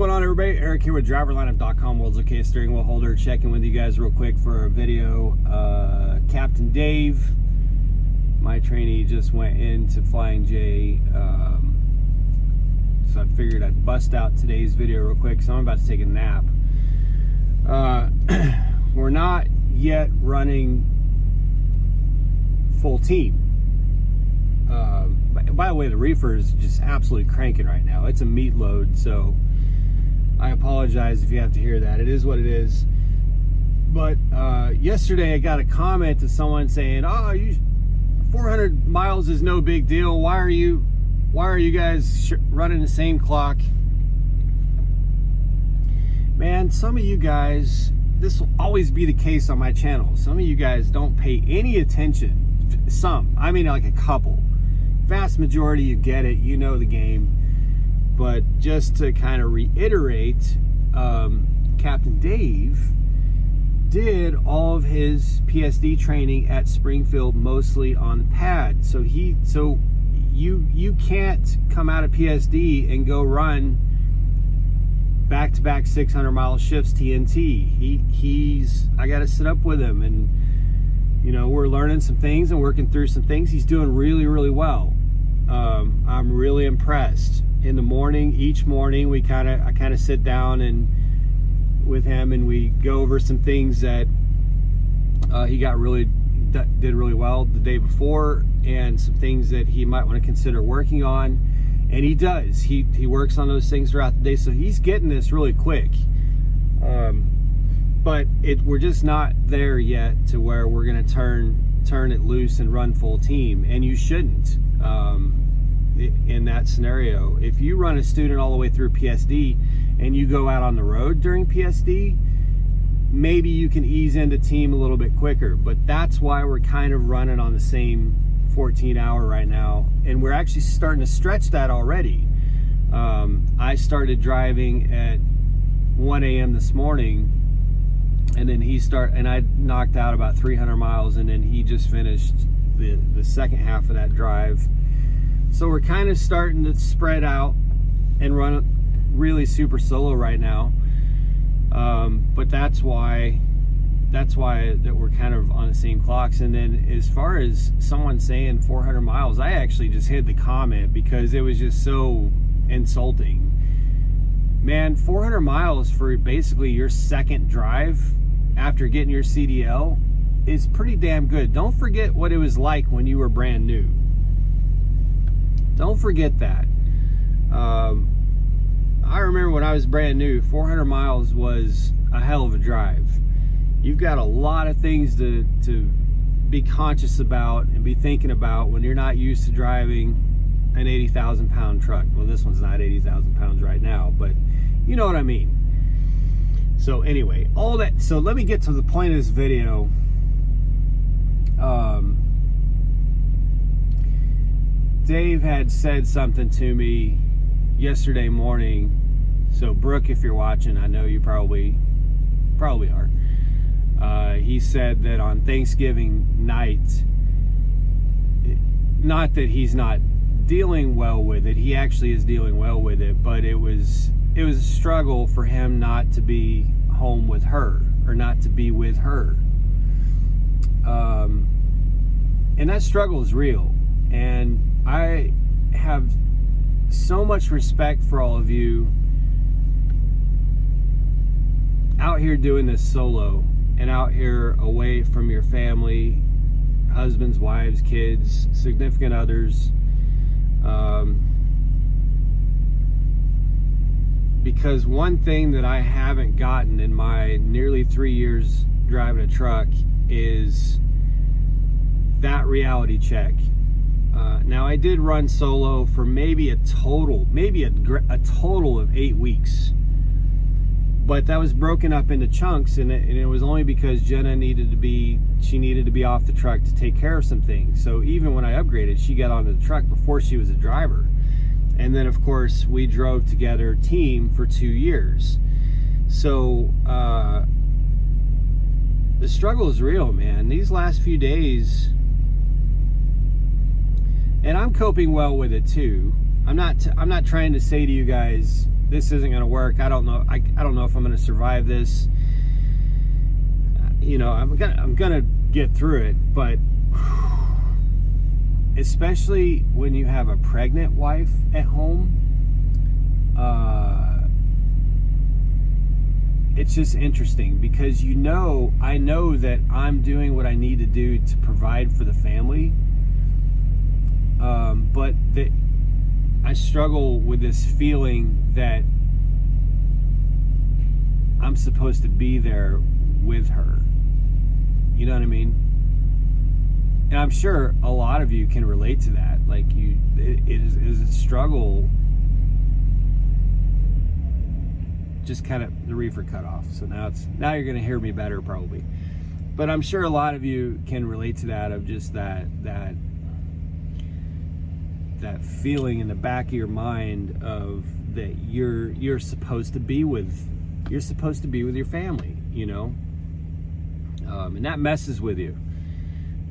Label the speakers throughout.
Speaker 1: going on, everybody? Eric here with driverlineup.com, world's okay steering wheel holder, checking with you guys real quick for a video. Captain Dave, my trainee, just went into Flying J, so I figured I'd bust out today's video real quick, so I'm about to take a nap. We're not yet running full team. By the way, the reefer is just absolutely cranking right now. It's a meat load, so I apologize if you have to hear that. It is what it is. But yesterday I got a comment to someone saying, "Oh, 400 miles is no big deal. Why are you guys running the same clock?" Man, some of you guys, this will always be the case on my channel. Some of you guys don't pay any attention. Some, I mean like a couple. Vast majority, you get it, you know the game. But just to kind of reiterate, Captain Dave did all of his PSD training at Springfield, mostly on the pad. So you can't come out of PSD and go run back-to-back 600-mile shifts TNT. I got to sit up with him, and you know, we're learning some things and working through some things. He's doing really, really well. I'm really impressed. In the morning, each morning, I kind of sit down and with him, and we go over some things that he did really well the day before, and some things that he might want to consider working on. And he does. He works on those things throughout the day, so he's getting this really quick. But we're just not there yet to where we're going to turn it loose and run full team. And you shouldn't in that scenario. If you run a student all the way through PSD and you go out on the road during PSD, maybe you can ease into team a little bit quicker. But that's why we're kind of running on the same 14-hour right now, and we're actually starting to stretch that already. I started driving at 1 a.m. this morning, and then I knocked out about 300 miles, and then he just finished the second half of that drive. So we're kind of starting to spread out and run really super solo right now. But that's why that we're kind of on the same clocks. And then as far as someone saying 400 miles, I actually just hid the comment because it was just so insulting. Man, 400 miles for basically your second drive after getting your CDL is pretty damn good. Don't forget what it was like when you were brand new. Don't forget that. I remember when I was brand new, 400 miles was a hell of a drive. You've got a lot of things to be conscious about and be thinking about when you're not used to driving an 80,000 pound truck. Well, this one's not 80,000 pounds right now, but you know what I mean. So anyway, so let me get to the point of this video. Dave had said something to me yesterday morning. So Brooke, if you're watching, I know you probably are. He said that on Thanksgiving night, not that he's not dealing well with it, he actually is dealing well with it, but it was a struggle for him not to be home with her, or not to be with her. And that struggle is real. And I have so much respect for all of you out here doing this solo, and out here away from your family, husbands, wives, kids, significant others. Because one thing that I haven't gotten in my nearly 3 years driving a truck is that reality check. Now, I did run solo for maybe a total of 8 weeks. But that was broken up into chunks, and it was only because Jenna needed to be off the truck to take care of some things. So even when I upgraded, she got onto the truck before she was a driver. And then, of course, we drove together team for 2 years. So the struggle is real, man. These last few days, and I'm coping well with it too. I'm not trying to say to you guys, this isn't going to work. I don't know. I don't know if I'm going to survive this. You know, I'm gonna get through it, but especially when you have a pregnant wife at home, it's just interesting because I know that I'm doing what I need to do to provide for the family, but I struggle with this feeling that I'm supposed to be there with her. You know what I mean? And I'm sure a lot of you can relate to that. Like it is a struggle. Just kind of the reefer cut off. So now you're going to hear me better probably. But I'm sure a lot of you can relate to that, of just that feeling in the back of your mind of that you're supposed to be with your family, you know? And that messes with you.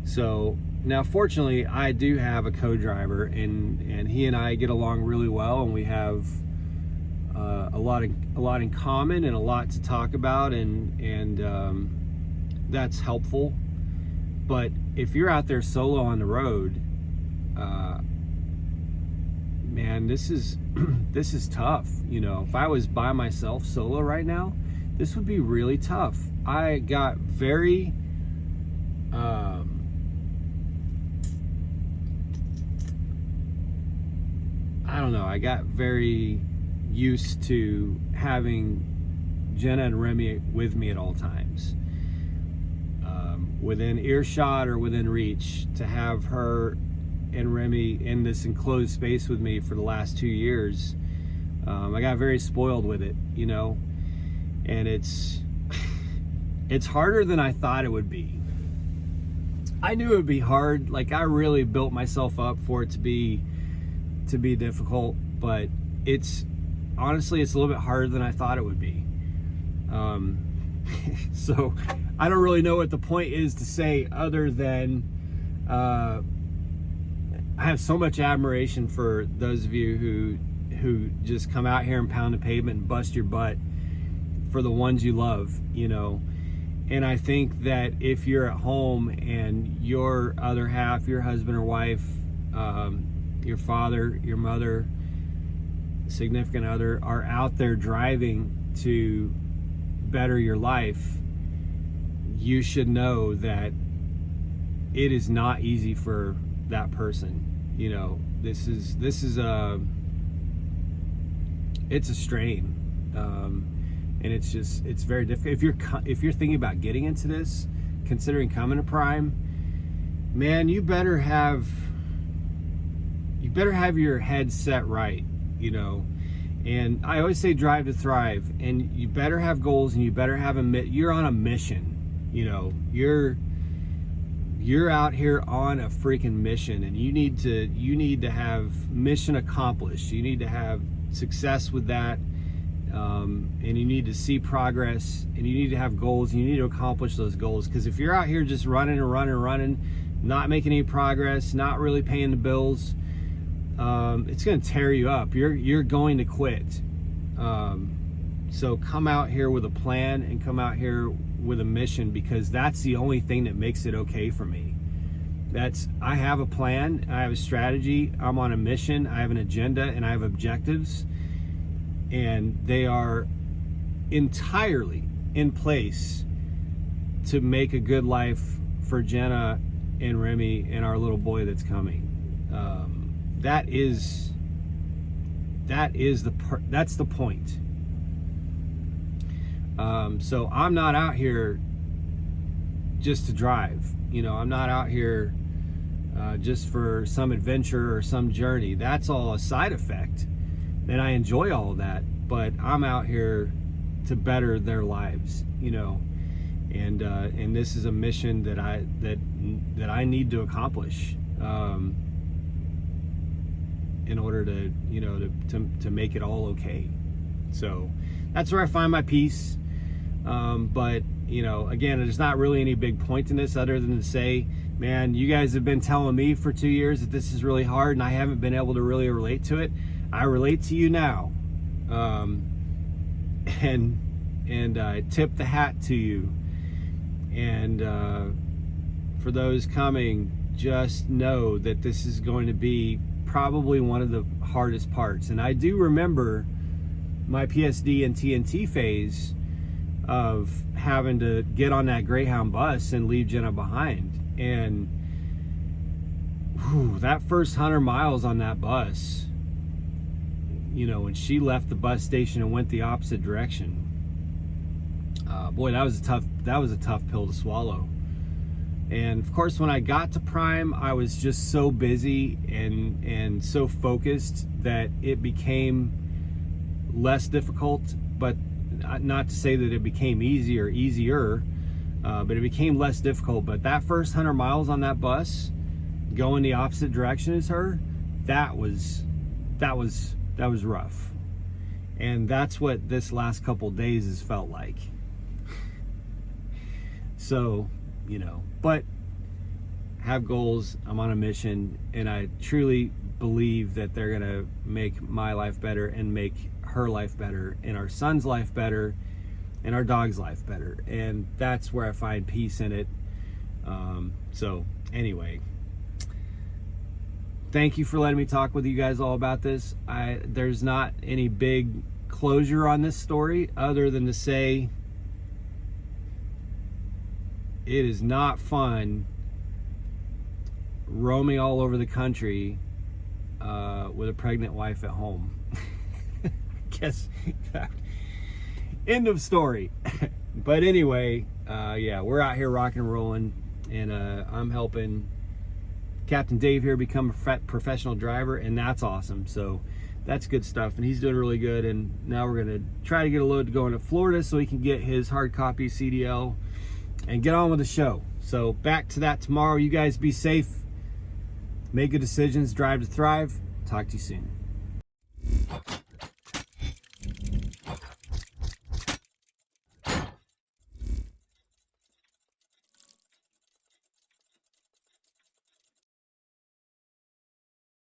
Speaker 1: So now, fortunately, I do have a co-driver, and he and I get along really well, and we have a lot in common and a lot to talk about, and that's helpful. But if you're out there solo on the road, man, this is tough. You know, if I was by myself solo right now, this would be really tough. I got very I got very used to having Jenna and Remy with me at all times, within earshot or within reach. To have her and Remy in this enclosed space with me for the last 2 years, I got very spoiled with it, you know. And it's harder than I thought it would be. I knew it would be hard. Like, I really built myself up for it to be difficult, but honestly it's a little bit harder than I thought it would be. So I don't really know what the point is to say, other than I have so much admiration for those of you who just come out here and pound the pavement and bust your butt for the ones you love, you know. And I think that if you're at home and your other half, your husband or wife, your father, your mother, significant other, are out there driving to better your life, you should know that it is not easy for that person. You know, this is it's a strain. And it's very difficult. If you're thinking about getting into this, considering coming to Prime, man, you better have your head set right, you know. And I always say drive to thrive, and you better have goals, and you better have you're on a mission, you know. You're out here on a freaking mission, and you need to have mission accomplished. You need to have success with that. And you need to see progress, and you need to have goals, and you need to accomplish those goals. Because if you're out here just running, not making any progress, not really paying the bills, it's going to tear you up. You're going to quit. So come out here with a plan, and come out here with a mission, because that's the only thing that makes it okay for me. I have a plan, I have a strategy, I'm on a mission, I have an agenda, and I have objectives. And they are entirely in place to make a good life for Jenna and Remy and our little boy that's coming. That's the point. So I'm not out here just to drive. You know, I'm not out here just for some adventure or some journey. That's all a side effect. And I enjoy all of that, but I'm out here to better their lives, you know. And this is a mission that I need to accomplish in order to, you know, to make it all okay. So that's where I find my peace. But, you know, again, there's not really any big point in this other than to say, man, you guys have been telling me for 2 years that this is really hard, and I haven't been able to really relate to it. I relate to you now. and tip the hat to you. And for those coming, just know that this is going to be probably one of the hardest parts. And I do remember my PSD and TNT phase of having to get on that Greyhound bus and leave Jenna behind. And that first 100 miles on that bus, you know, when she left the bus station and went the opposite direction, boy, that was a tough pill to swallow. And of course, when I got to Prime, I was just so busy and so focused that it became less difficult. But not to say that it became easier, but it became less difficult. But that first 100 miles on that bus, going the opposite direction as her, that was rough. And that's what this last couple days has felt like. So, you know, but have goals. I'm on a mission, and I truly believe that they're gonna make my life better and make her life better and our son's life better and our dog's life better. And that's where I find peace in it. So anyway, thank you for letting me talk with you guys all about this. There's not any big closure on this story other than to say it is not fun roaming all over the country with a pregnant wife at home. Guess end of story. But anyway, yeah, we're out here rocking and rolling, and I'm helping Captain Dave here become a professional driver, and that's awesome. So that's good stuff, and he's doing really good. And now we're gonna try to get a load to go into Florida so he can get his hard copy CDL and get on with the show. So back to that tomorrow. You guys be safe, make good decisions, drive to thrive. Talk to you soon.